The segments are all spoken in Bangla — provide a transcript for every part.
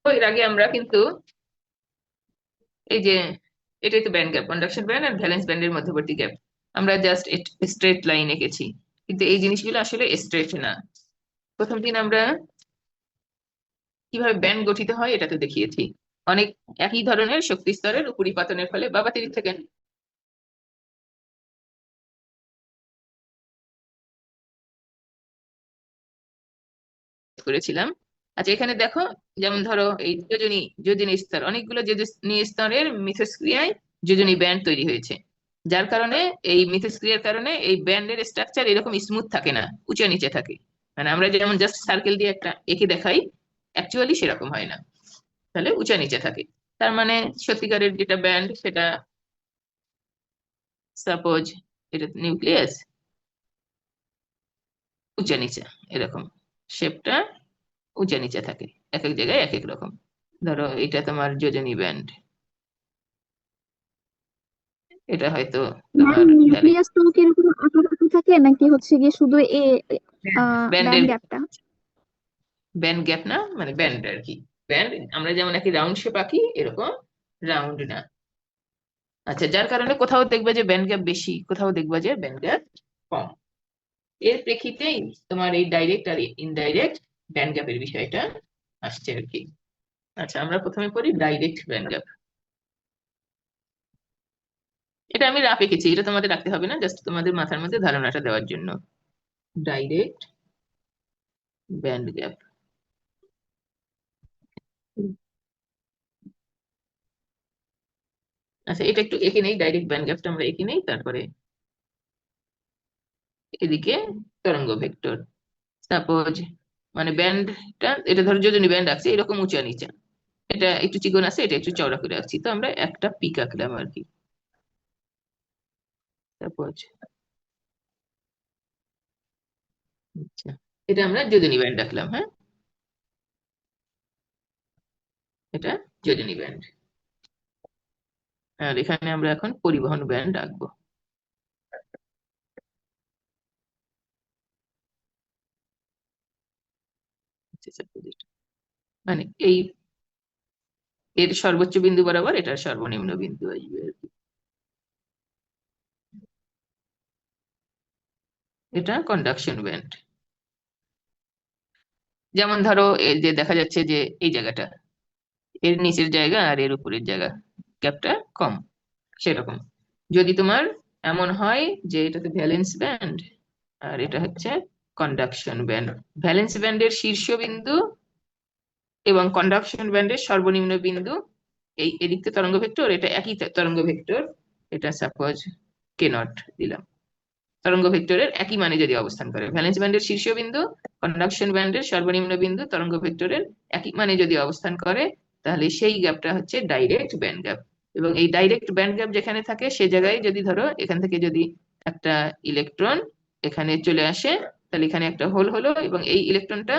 তো এর আগে আমরা কিন্তু এই যে এটাই তো ব্যান্ড গ্যাপ, কন্ডাকশন ব্যান্ড আর ভ্যালেন্স ব্যান্ডের মধ্যবর্তী গ্যাপ, আমরা জাস্ট স্ট্রেট লাইন এঁকেছি, কিন্তু এই জিনিসগুলো আসলে স্ট্রেট না। প্রথম দিন আমরা কিভাবে ব্যান্ড গঠিত হয় এটা তো দেখিয়েছি। অনেক একই ধরনের শক্তি স্তরের উপরিপাতনের ফলে, বাবা 30 সেকেন্ড, করেছিলাম। আচ্ছা এখানে দেখো, যেমন ধরো এই যোজনী, যোজনী স্তর, অনেকগুলো যোজনী স্তরের মিথস্ক্রিয়ায় যোজনী ব্যান্ড তৈরি হয়েছে, যার কারণে এই মিথস্ক্রিয়ার কারণে এই ব্যান্ডের স্ট্রাকচার এরকম স্মুথ থাকে না, উঁচু নিচে থাকে। মানে আমরা যেমন জাস্ট সার্কেল দিয়ে একটা এঁকে দেখাই, অ্যাকচুয়ালি সেরকম হয় না, তাহলে উঁচু নিচে থাকে। তার মানে সত্যিকারের যেটা ব্যান্ড সেটা, সাপোজ এটা নিউক্লিয়াস, উঁচু নিচে এরকম শেপটা উঁচু নিচে থাকে, এক এক জায়গায় এক এক রকম। ধরো এটা তোমার যোজনী ব্যান্ড, এটা হয়তো ম্যাম, তোমার ভ্যালেন্স নিউক্লিয়াস তো কি এরকম আঁকা বাঁকা থাকে নাকি হচ্ছে গিয়ে শুধু এ ব্যান্ড ব্যান্ডের, গ্যাপটা? ব্যান্ড গ্যাপ না, মানে ব্যান্ড আর কি। ব্যান্ড আমরা যেমন একই রাউন্ড শেপ আঁকি, এরকম রাউন্ড না। আচ্ছা, যার কারণে কোথাও দেখবে যে ব্যান্ড গ্যাপ বেশি, কোথাও দেখবে যে ব্যান্ড গ্যাপ কম। এর প্রেক্ষিতেই তোমার এই ডাইরেক্ট আর ইনডাইরেক্ট ব্যান্ড গ্যাপের বিষয়টা আসছে আর কি। আচ্ছা আমরা প্রথমে পড়ি ডাইরেক্ট ব্যান্ড গ্যাপ। এটা আমি রাফ এঁকেছি, এটা তোমাদের রাখতে হবে না, জাস্ট তোমাদের মাথার মধ্যে ধারণাটা দেওয়ার জন্য। ডাইরেক্ট ব্যান্ড গ্যাপ, আচ্ছা এটা একটু এঁকে নেই, ডাইরেক্ট ব্যান্ড গ্যাপটা আমরা এঁকে নেই, তারপরে এদিকে তরঙ্গ ভেক্টর। সাপোজ মানে ব্যান্ডটা, এটা ধরো যোজনী ব্যান্ড আছে এরকম উঁচা নিচা, এটা একটু চিকন আছে, এটা একটু চওড়া করে রাখছি, তো আমরা একটা পিক আঁকলাম আর কি। সাপোজ আচ্ছা, এটা আমরা যোজনী ব্যান্ড রাখলাম, হ্যাঁ, এটা যোজনী ব্যান্ড। আর এখানে আমরা এখন পরিবহন ব্যান্ড আঁকবো। আচ্ছা, suppose মানে এই এর সর্বোচ্চ বিন্দু বরাবর এটার সর্বনিম্ন বিন্দু আসবে আর কি। এটা কন্ডাকশন ব্যান্ড। যেমন ধরো এই যে দেখা যাচ্ছে যে এই জায়গাটা, এর নিচের জায়গা আর এর উপরের জায়গা গ্যাপটা কম, সেরকম। যদি তোমার এমন হয় যে এটাতে ভ্যালেন্স ব্যান্ড আর এটা হচ্ছে কন্ডাকশন ব্যান্ড, ভ্যালেন্স ব্যান্ডের শীর্ষবিন্দু এবং কন্ডাকশন ব্যান্ডের সর্বনিম্ন বিন্দু, এই এদিকটা তরঙ্গ ভেক্টর, এটা একই তরঙ্গ ভেক্টর, এটা সাপোজ কে নট দিলাম। তরঙ্গ ভেক্টরের একই মানে যদি অবস্থান করে, ভ্যালেন্স ব্যান্ডের শীর্ষবিন্দু, কন্ডাকশন ব্যান্ডের সর্বনিম্ন বিন্দু তরঙ্গ ভেক্টরের একই মানে যদি অবস্থান করে, তাহলে সেই গ্যাপটা হচ্ছে ডাইরেক্ট ব্যান্ড গ্যাপ। এবং এই ডাইরেক্ট ব্যান্ড গ্যাপ যেখানে থাকে সে জায়গায় যদি ধরো এখান থেকে যদি একটা ইলেকট্রন এখানে চলে আসে, তাহলে এখানে একটা হোল হলো, এবং এই ইলেকট্রনটা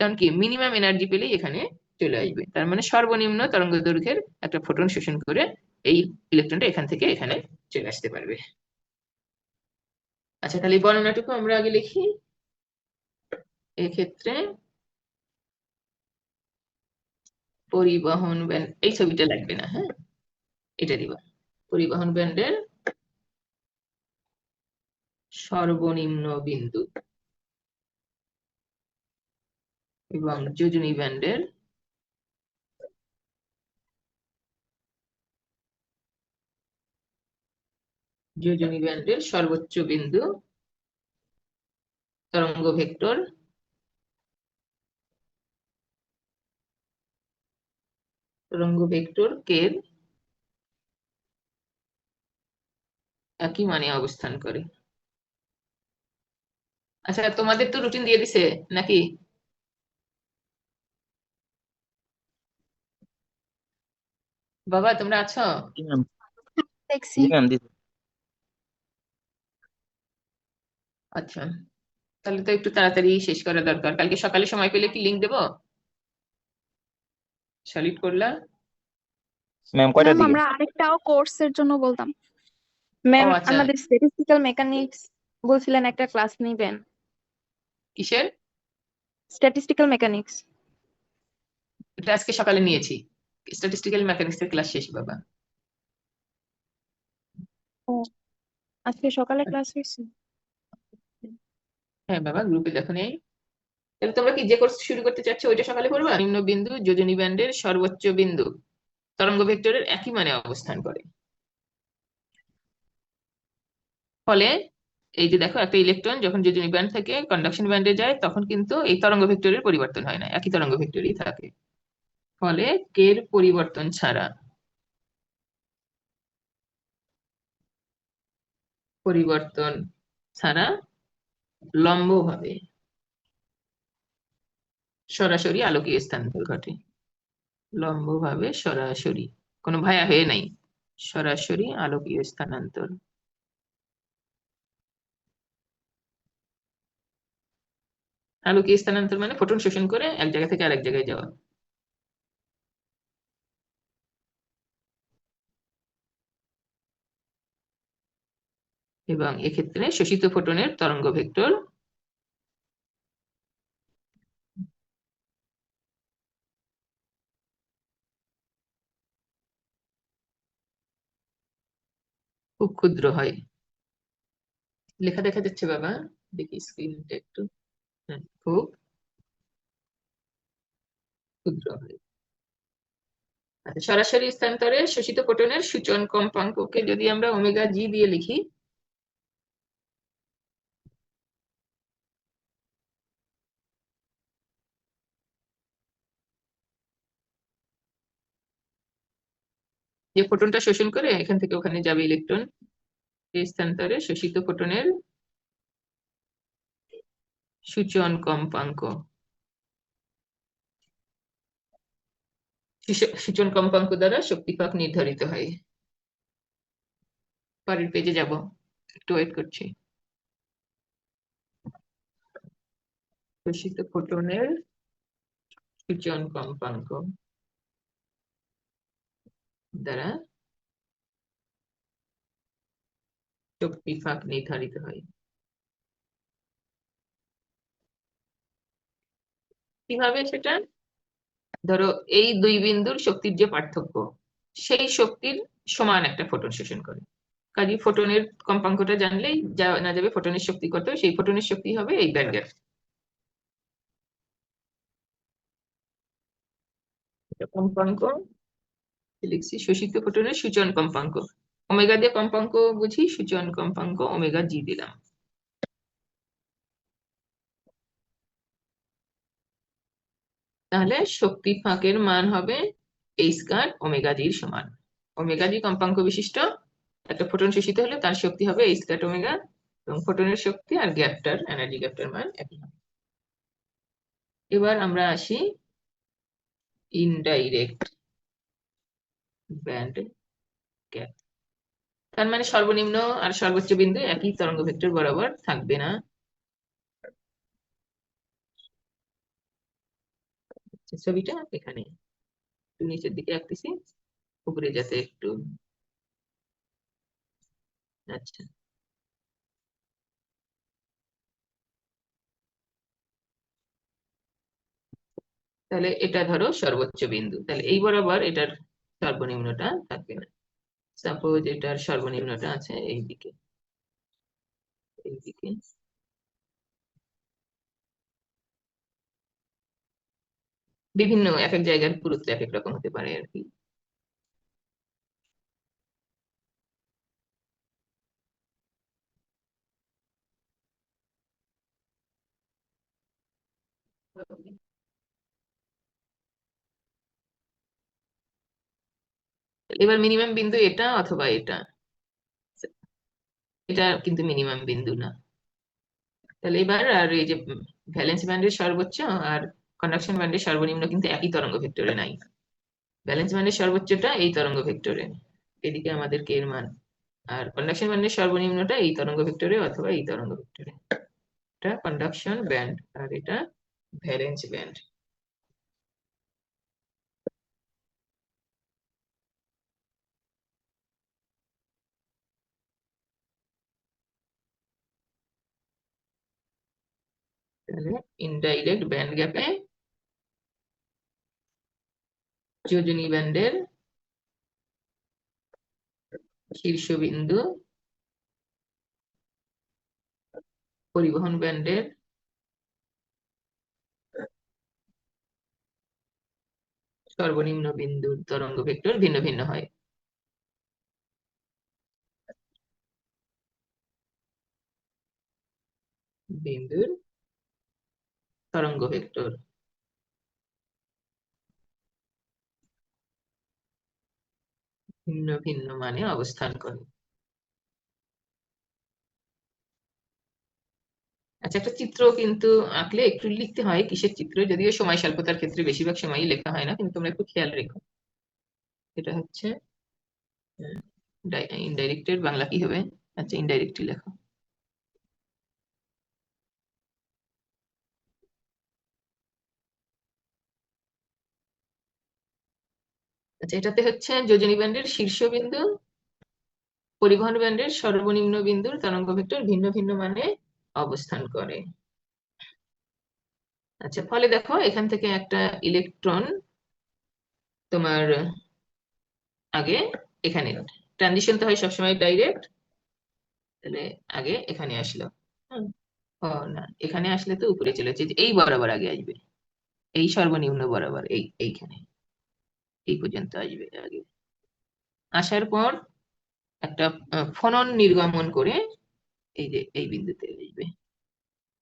তখন কি মিনিমাম এনার্জি পেলেই এখানে চলে আসবে, তার মানে সর্বনিম্ন তরঙ্গ দৈর্ঘ্যের একটা ফোটন শোষণ করে এই ইলেকট্রনটা এখান থেকে এখানে চলে আসতে পারবে। আচ্ছা তাহলে এই বর্ণনাটুকু আমরা আগে লিখি। এক্ষেত্রে পরিবহন ব্যান্ড, এই ছবিটা লাগবে না, হ্যাঁ, এটা দিবা। পরিবহন ব্যান্ডের সর্বনিম্ন বিন্দু এবং যোজনী ব্যান্ডের সর্বোচ্চ বিন্দু তরঙ্গ ভেক্টর, কে একই মানে অবস্থান করে। আচ্ছা তোমাদের তো রুটিন দিয়ে দিছে নাকি? বাবা তোমরা আছো? জি ম্যাম। দেখছি। জি ম্যাম দিদি। আচ্ছা, তাহলে তো একটু তাড়াতাড়ি শেষ করা দরকার, কালকে সকালে সময় পেলে কি লিংক দেবো? সলিড করলা? ম্যাম কয়টার ম্যাম, দিকে? আমরা আরেকটাও কোর্সের জন্য বলতাম। ও ম্যাম, আচ্ছা, আমাদের স্ট্যাটিস্টিক্যাল মেকানিক্স বলছিলেন একটা ক্লাস নিবেন। কিসের? Statistical mechanics. এটা আজকে সকালে নিয়েছি, স্ট্যাটিস্টিক্যাল মেকানিক্স এর ক্লাস শেষ বাবা। ও, আজকে সকালে ক্লাস হয়েছে? হ্যাঁ বাবা, গ্রুপে দেখো নেই? তাহলে তোমরা কি যে কোর্স শুরু করতে চাচ্ছ ওইটা সকালে পড়বা। নিম্ন বিন্দু যোজনী ব্যান্ডের সর্বোচ্চ বিন্দু তরঙ্গ ভেক্টরের একই মানে অবস্থান করে। ফলে এই যে দেখো, একটা ইলেকট্রন যখন যোজনী ব্যান্ড থেকে কন্ডাকশন ব্যান্ডে যায় তখন কিন্তু এই তরঙ্গ ভেক্টরের পরিবর্তন হয় না, একই তরঙ্গ ভেক্টরই থাকে। ফলে কের পরিবর্তন ছাড়া লম্বভাবে সরাসরি আলোকীয় স্থানান্তর ঘটে। লম্বভাবে সরাসরি, কোনো ভায়া হয়ে নাই, সরাসরি আলোকীয় স্থানান্তর। আলোকীয় স্থানান্তর মানে ফোটন শোষণ করে এক জায়গা থেকে আরেক জায়গায় যাওয়া। এবং এক্ষেত্রে শোষিত ফোটনের তরঙ্গ ভেক্টর খুব ক্ষুদ্র হয়। লেখা দেখা যাচ্ছে বাবা? দেখি স্ক্রিনটা একটু। হ্যাঁ, খুব ক্ষুদ্র হয়। আচ্ছা, সরাসরি স্থানান্তরে শোষিত ফোটনের সূচন কম্পাঙ্ককে যদি আমরা ওমেগা জি দিয়ে লিখি, যে ফোটনটা শোষণ করে এখান থেকে ওখানে যাবে ইলেকট্রন, এই স্থানান্তরে শোষিত ফোটনের সূচন কম্পাঙ্ক, সূচন কম্পাঙ্ক দ্বারা শক্তিপাক নির্ধারিত হয়। পরের পেজে যাব, একটু ওয়েট করছি। শোষিত ফোটনের সূচন কম্পাঙ্ক দ্বারা শক্তিপাক নির্ধারিত হয়। কিভাবে সেটা? ধরো এই দুই বিন্দুর শক্তির যে পার্থক্য, সেই শক্তির সমান একটা ফোটন শোষণ করে। কাজে ফোটনের কম্পাঙ্কটা জানলেই না যাবে ফোটনের শক্তি কত, সেই ফোটনের শক্তি হবে এই ব্যান্ড গ্যাপ কম্পাঙ্ক। লিখছি শোষিত ফোটনের সূচন কম্পাঙ্ক, ওমেগা দিয়ে কম্পাঙ্ক বুঝি, সূচন কম্পাঙ্ক ওমেগা জি দিলাম। তাহলে শক্তি ফাঁকের মান হবে এই স্কয়ার ওমেগা জির সমান। ওমেগা জি কম্পাঙ্ক বিশিষ্ট একটা ফোটন শোষিত হলে তার শক্তি হবে এই স্কয়ার ওমেগা, এবং ফোটনের শক্তি আর গ্যাপটার এনার্জি গ্যাপটার মান একই হবে। এবার আমরা আসি ইনডাইরেক্ট ব্যান্ড গ্যাপ। তার মানে সর্বনিম্ন আর সর্বোচ্চ বিন্দু একই তরঙ্গ ভেক্টর বরাবর থাকবে না। ছবিটা এখানে একটু নিচের দিকে আঁকতেছি, উপরে যাতে একটু। আচ্ছা, তাহলে এটা ধরো সর্বোচ্চ বিন্দু, তাহলে এই বরাবর এটার সর্বনিম্নটা থাকবে না। সাপোজ এটার সর্বনিম্নটা আছে এইদিকে, এইদিকে। বিভিন্ন এক এক জায়গার পুরুত্ব এক এক রকম হতে পারে আর কি। এবার মিনিমাম বিন্দু এটা অথবা এটা, এটা কিন্তু মিনিমাম বিন্দু না। তাহলে এবার আর এই যে ভ্যালেন্স ব্যান্ডের সর্বোচ্চ আর কন্ডাকশন ব্যান্ডের সর্বনিম্ন কিন্তু একই তরঙ্গ ভেক্টরে নাই। ভ্যালেন্স ব্যান্ডের সর্বোচ্চটা এই তরঙ্গ ভেক্টরে, এদিকে আমাদের কে এর মান, আর কন্ডাকশন ব্যান্ডের সর্বনিম্নটা এই তরঙ্গ ভেক্টরে অথবা এই তরঙ্গ ভেক্টরে। এটা কন্ডাকশন ব্যান্ড আর এটা ভ্যালেন্স ব্যান্ড। তাহলে ইনডাইরেক্ট ব্যান্ড গ্যাপে যোজনী ব্যান্ডের শীর্ষবিন্দু পরিবহন ব্যান্ডের সর্বনিম্ন বিন্দুর তরঙ্গ ভেক্টর ভিন্ন ভিন্ন হয়। বিন্দুর তরঙ্গ ভেক্টর ভিন্ন ভিন্ন মানে অবস্থান করে। আচ্ছা, একটা চিত্র কিন্তু আঁকলে একটু লিখতে হয় কিসের চিত্র, যদিও সময় স্বল্পতার ক্ষেত্রে বেশিরভাগ সময়ই লেখা হয় না, কিন্তু তোমরা একটু খেয়াল রেখো। এটা হচ্ছে ইনডাইরেক্টের বাংলা কি হবে? আচ্ছা, ইনডাইরেক্টই লেখো। আচ্ছা, এটাতে হচ্ছে যোজনী ব্যান্ডের শীর্ষবিন্দু পরিবহন ব্যান্ডের সর্বনিম্ন বিন্দুর তরঙ্গ ভেক্টর ভিন্ন ভিন্ন মানে অবস্থান করে। আচ্ছা, ফলে দেখো এখান থেকে একটা ইলেকট্রন তোমার আগে এখানে, ট্রানজিশন তো হয় সবসময় ডাইরেক্ট, তাহলে আগে এখানে আসলো। হুম, ও না, এখানে আসলে তো উপরে চলে যাচ্ছে, এই বরাবর আগে আসবে, এই সর্বনিম্ন বরাবর এইখানে এই পর্যন্ত আসবে আগে। আসার পর একটা ফনন নির্গমন করে এই যে এই বিন্দুতে আসবে,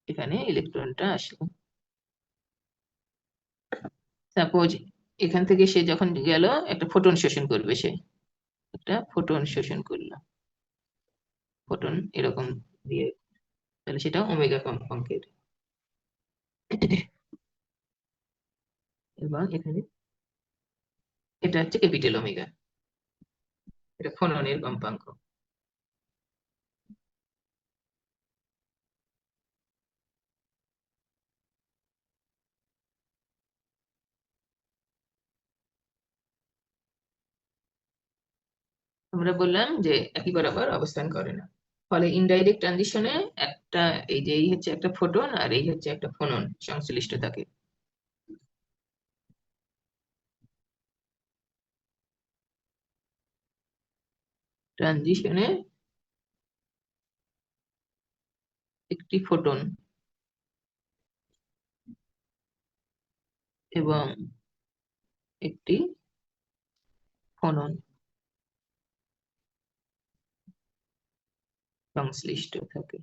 এখানে ইলেকট্রনটা আসলো। সাপোজ এখান থেকে সে যখন গেল একটা ফোটন শোষণ করবে, সে একটা ফোটন শোষণ করলো, ফোটন এরকম দিয়ে, তাহলে সেটা ওমেগা কম্পাঙ্কের। এবং এখানে এটা হচ্ছে ক্যাপিটাল ওমেগা, এটা ফোননের কম্পাঙ্ক। আমরা বললাম যে একই বরাবর অবস্থান করে না, ফলে ইনডাইরেক্ট ট্রানজিশনে একটা, এই যে এই হচ্ছে একটা ফোটন আর এই হচ্ছে একটা ফোনন সংশ্লিষ্ট থাকে। ট্রানজিশনে একটি ফোটন এবং একটি ফোনন সংশ্লিষ্ট থাকে।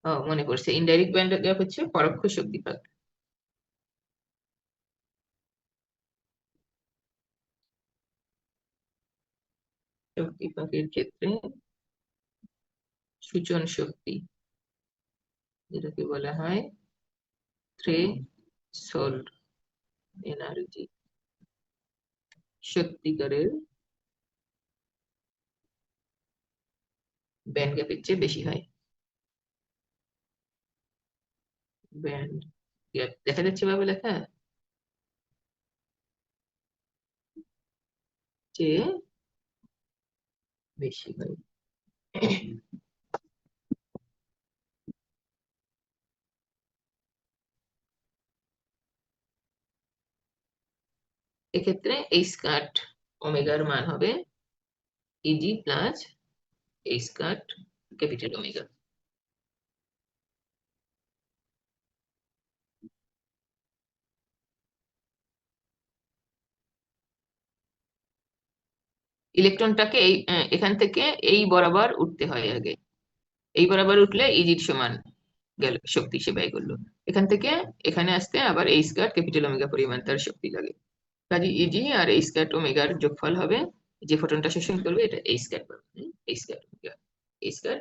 ও, মনে পড়ছে, ইনডাইরেক্ট ব্যান্ড গ্যাপ হচ্ছে পরোক্ষ শক্তিপাত। শক্তিপাতের ক্ষেত্রে সূচন শক্তি, যেটাকে বলা হয় থ্রেশহোল্ড এনার্জি, সত্যিকারের ব্যান্ড গ্যাপের চেয়ে বেশি হয়। ব্যান্ড গ্যাপ দেখা যাচ্ছে ভাবে লেখা, চেয়ে বেশি হয়। এক্ষেত্রে এই স্কাট ওমেগার মান হবে ইজি প্লাস এই স্কাট ক্যাপিটাল ওমেগা। ইলেকট্রনটাকে এই এখান থেকে এই বরাবর উঠতে হয় আগে, এই বরাবর উঠলে ইজির সমান গেল শক্তি সে ব্যয় করলো। এখান থেকে এখানে আসতে আবার এই স্কয়ার ক্যাপিটাল ওমেগা পরিমাণ তার শক্তি লাগে। কাজে ইজি আর এই স্কয়ার ওমেগার যোগফল হবে, যে ফোটনটা শোষণ করবে এটা এই স্কয়ার পাবে, এই স্কয়ার ওমেগা, এই স্কয়ার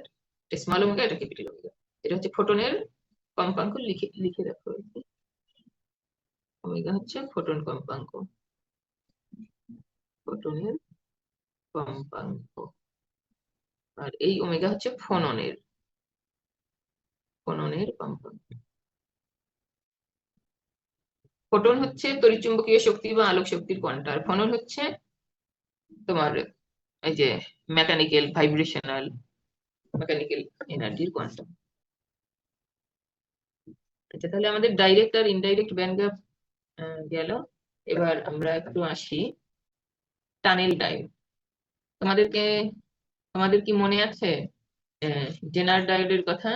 স্মল ওমেগা, এটা ক্যাপিটাল ওমেগা। এটা হচ্ছে ফোটনের কম্পাঙ্ক, লিখে লিখে রাখো। ওমেগা হচ্ছে ফোটন কম্পাঙ্ক, ফোটনের কম্পাঙ্ক। আর এই ওমেগা হচ্ছে ফোননের, ফোননের কম্পাঙ্ক। ফোটন হচ্ছে তড়িৎচুম্বকীয় শক্তি বা আলোক শক্তির কোয়ান্টা, আর ফোনন হচ্ছে তোমার এই যে মেকানিক্যাল ভাইব্রেশনাল মেকানিক্যাল এনার্জির কোয়ান্টাম। আচ্ছা, তাহলে আমাদের ডাইরেক্ট আর ইনডাইরেক্ট ব্যান্ড গ্যাপ গেল। এবার আমরা একটু আসি টানেল টাইম। তোমাদেরকে তোমাদের কি মনে আছে জেনার ডায়োডের কথা?